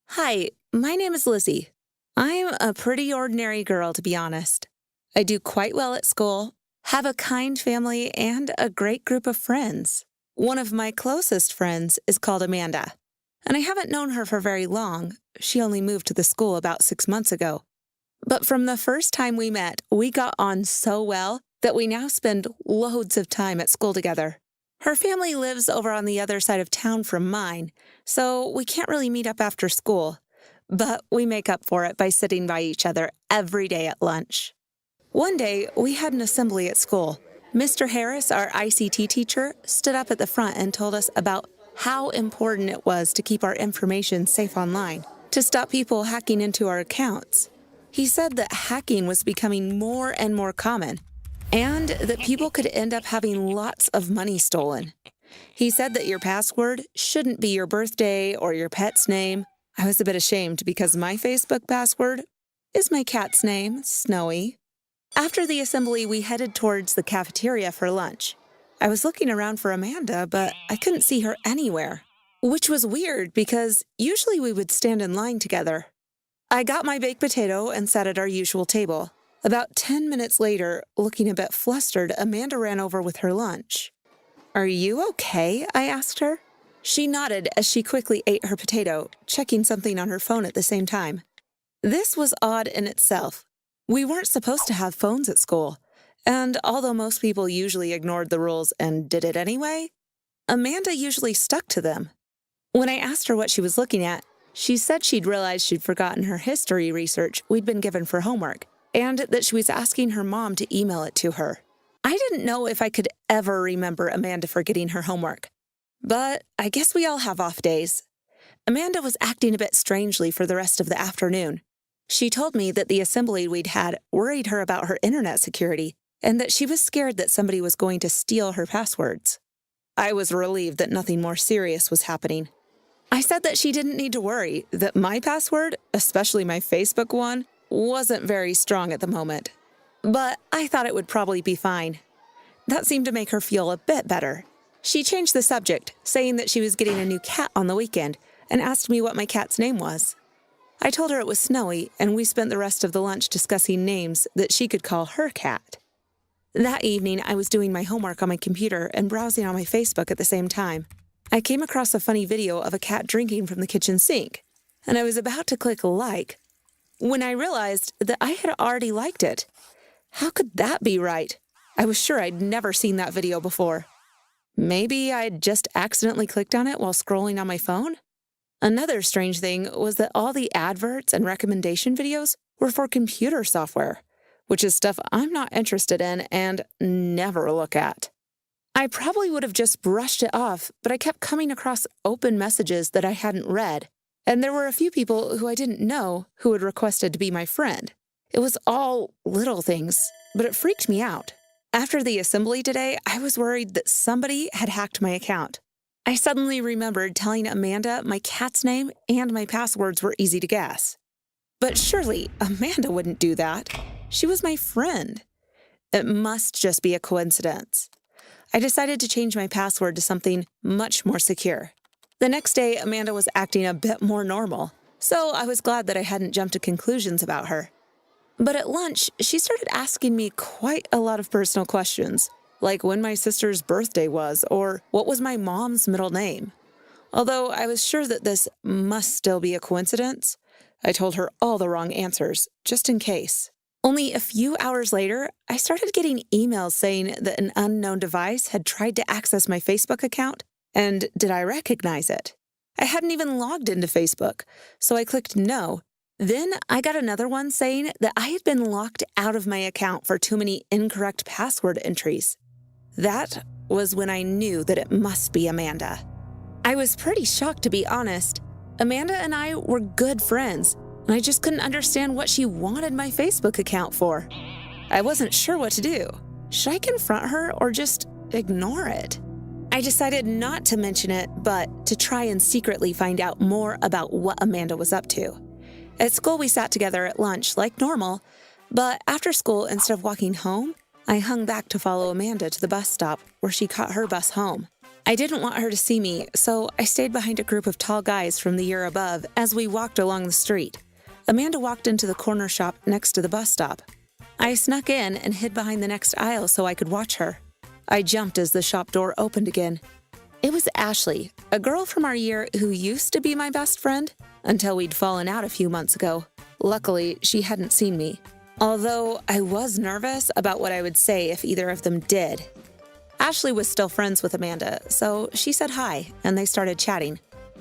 Hi, my name is Lizzie. I'm a pretty ordinary girl, to be honest. I do quite well at school, have a kind family, and a great group of friends. One of my closest friends is called Amanda, and I haven't known her for very long. She only moved to the school about 6 months ago. But from the first time we met, we got on so well that we now spend loads of time at school together. Her family lives over on the other side of town from mine, so we can't really meet up after school. But we make up for it by sitting by each other every day at lunch. One day, we had an assembly at school. Mr. Harris, our ICT teacher, stood up at the front and told us about how important it was to keep our information safe online, to stop people hacking into our accounts. He said that hacking was becoming more and more common, and that people could end up having lots of money stolen. He said that your password shouldn't be your birthday or your pet's name. I was a bit ashamed because my Facebook password is my cat's name, Snowy. After the assembly, we headed towards the cafeteria for lunch. I was looking around for Amanda, but I couldn't see her anywhere, which was weird because usually we would stand in line together. I got my baked potato and sat at our usual table. About 10 minutes later, looking a bit flustered, Amanda ran over with her lunch. "Are you okay?" I asked her. She nodded as she quickly ate her potato, checking something on her phone at the same time. This was odd in itself. We weren't supposed to have phones at school, and although most people usually ignored the rules and did it anyway, Amanda usually stuck to them. When I asked her what she was looking at, she said she'd realized she'd forgotten her history research we'd been given for homework, and that she was asking her mom to email it to her. I didn't know if I could ever remember Amanda forgetting her homework, but I guess we all have off days. Amanda was acting a bit strangely for the rest of the afternoon. She told me that the assembly we'd had worried her about her internet security and that she was scared that somebody was going to steal her passwords. I was relieved that nothing more serious was happening. I said that she didn't need to worry, that my password, especially my Facebook one, wasn't very strong at the moment. But I thought it would probably be fine. That seemed to make her feel a bit better. She changed the subject, saying that she was getting a new cat on the weekend, and asked me what my cat's name was. I told her it was Snowy, and we spent the rest of the lunch discussing names that she could call her cat. That evening, I was doing my homework on my computer and browsing on my Facebook at the same time. I came across a funny video of a cat drinking from the kitchen sink, and I was about to click like when I realized that I had already liked it. How could that be right? I was sure I'd never seen that video before. Maybe I'd just accidentally clicked on it while scrolling on my phone? Another strange thing was that all the adverts and recommendation videos were for computer software, which is stuff I'm not interested in and never look at. I probably would have just brushed it off, but I kept coming across open messages that I hadn't read, and there were a few people who I didn't know who had requested to be my friend. It was all little things, but it freaked me out. After the assembly today, I was worried that somebody had hacked my account. I suddenly remembered telling Amanda my cat's name and my passwords were easy to guess. But surely Amanda wouldn't do that. She was my friend. It must just be a coincidence. I decided to change my password to something much more secure. The next day, Amanda was acting a bit more normal, so I was glad that I hadn't jumped to conclusions about her. But at lunch, she started asking me quite a lot of personal questions, like when my sister's birthday was or what was my mom's middle name. Although I was sure that this must still be a coincidence, I told her all the wrong answers, just in case. Only a few hours later, I started getting emails saying that an unknown device had tried to access my Facebook account, and did I recognize it? I hadn't even logged into Facebook, so I clicked no. Then I got another one saying that I had been locked out of my account for too many incorrect password entries. That was when I knew that it must be Amanda. I was pretty shocked, to be honest. Amanda and I were good friends, and I just couldn't understand what she wanted my Facebook account for. I wasn't sure what to do. Should I confront her or just ignore it? I decided not to mention it, but to try and secretly find out more about what Amanda was up to. At school, we sat together at lunch like normal, but after school, instead of walking home, I hung back to follow Amanda to the bus stop where she caught her bus home. I didn't want her to see me, so I stayed behind a group of tall guys from the year above as we walked along the street. Amanda walked into the corner shop next to the bus stop. I snuck in and hid behind the next aisle so I could watch her. I jumped as the shop door opened again. It was Ashley, a girl from our year who used to be my best friend until we'd fallen out a few months ago. Luckily, she hadn't seen me, although I was nervous about what I would say if either of them did. Ashley was still friends with Amanda, so she said hi, and they started chatting.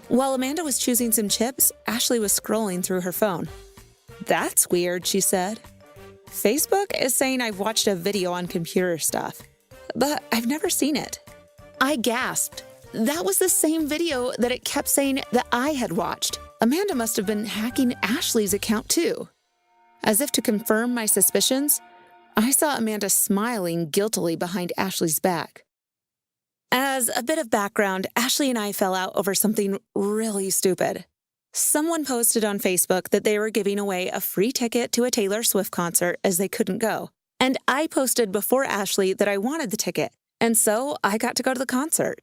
While Amanda was choosing some chips, Ashley was scrolling through her phone. "That's weird," she said. "Facebook is saying I've watched a video on computer stuff, but I've never seen it." I gasped. That was the same video that it kept saying that I had watched. Amanda must have been hacking Ashley's account too. As if to confirm my suspicions, I saw Amanda smiling guiltily behind Ashley's back. As a bit of background, Ashley and I fell out over something really stupid. Someone posted on Facebook that they were giving away a free ticket to a Taylor Swift concert as they couldn't go. And I posted before Ashley that I wanted the ticket, and so I got to go to the concert.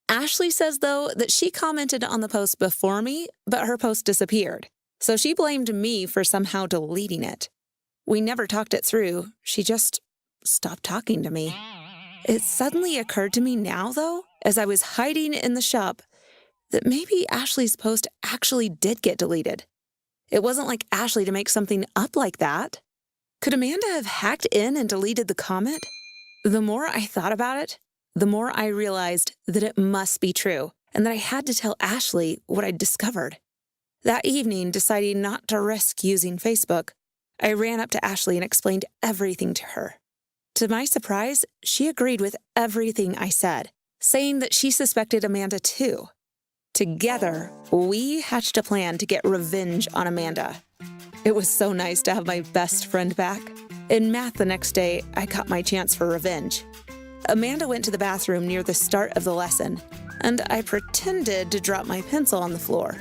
Ashley says, though, that she commented on the post before me, but her post disappeared. So she blamed me for somehow deleting it. We never talked it through. She just stopped talking to me. It suddenly occurred to me now, though, as I was hiding in the shop, that maybe Ashley's post actually did get deleted. It wasn't like Ashley to make something up like that. Could Amanda have hacked in and deleted the comment? The more I thought about it, the more I realized that it must be true, and that I had to tell Ashley what I'd discovered. That evening, deciding not to risk using Facebook, I ran up to Ashley and explained everything to her. To my surprise, she agreed with everything I said, saying that she suspected Amanda too. Together, we hatched a plan to get revenge on Amanda. It was so nice to have my best friend back. In math the next day, I got my chance for revenge. Amanda went to the bathroom near the start of the lesson, and I pretended to drop my pencil on the floor.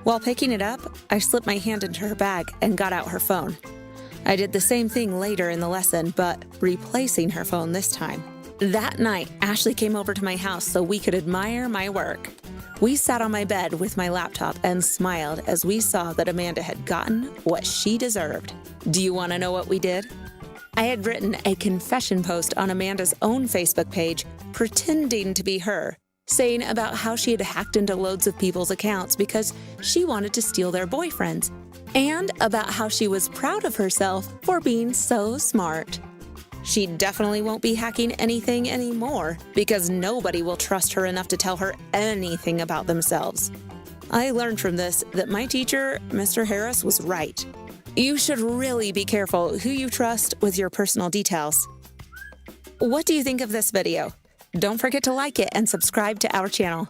While picking it up, I slipped my hand into her bag and got out her phone. I did the same thing later in the lesson, but replacing her phone this time. That night, Ashley came over to my house so we could admire my work. We sat on my bed with my laptop and smiled as we saw that Amanda had gotten what she deserved. Do you want to know what we did? I had written a confession post on Amanda's own Facebook page, pretending to be her, saying about how she had hacked into loads of people's accounts because she wanted to steal their boyfriends, and about how she was proud of herself for being so smart. She definitely won't be hacking anything anymore because nobody will trust her enough to tell her anything about themselves. I learned from this that my teacher, Mr. Harris, was right. You should really be careful who you trust with your personal details. What do you think of this video? Don't forget to like it and subscribe to our channel.